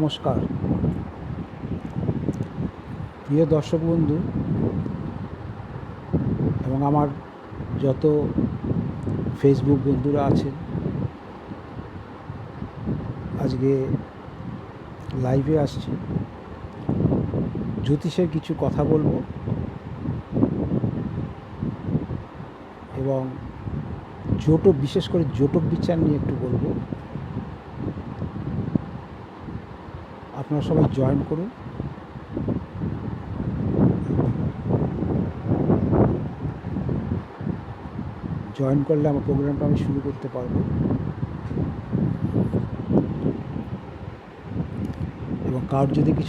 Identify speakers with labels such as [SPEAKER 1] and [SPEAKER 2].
[SPEAKER 1] নমস্কার প্রিয় দর্শক বন্ধু এবং আমার যত ফেসবুক বন্ধুরা আছেন, আজকে লাইভে আসছি। জ্যোতিষের কিছু কথা বলবো এবং বিশেষ করে জোটক বিচার নিয়ে একটু বলবো। আপনারা সবাই জয়েন করুন। জয়েন করলে আমার প্রোগ্রামটা আমি শুরু করতে পারবো এবং কার যদি কিছু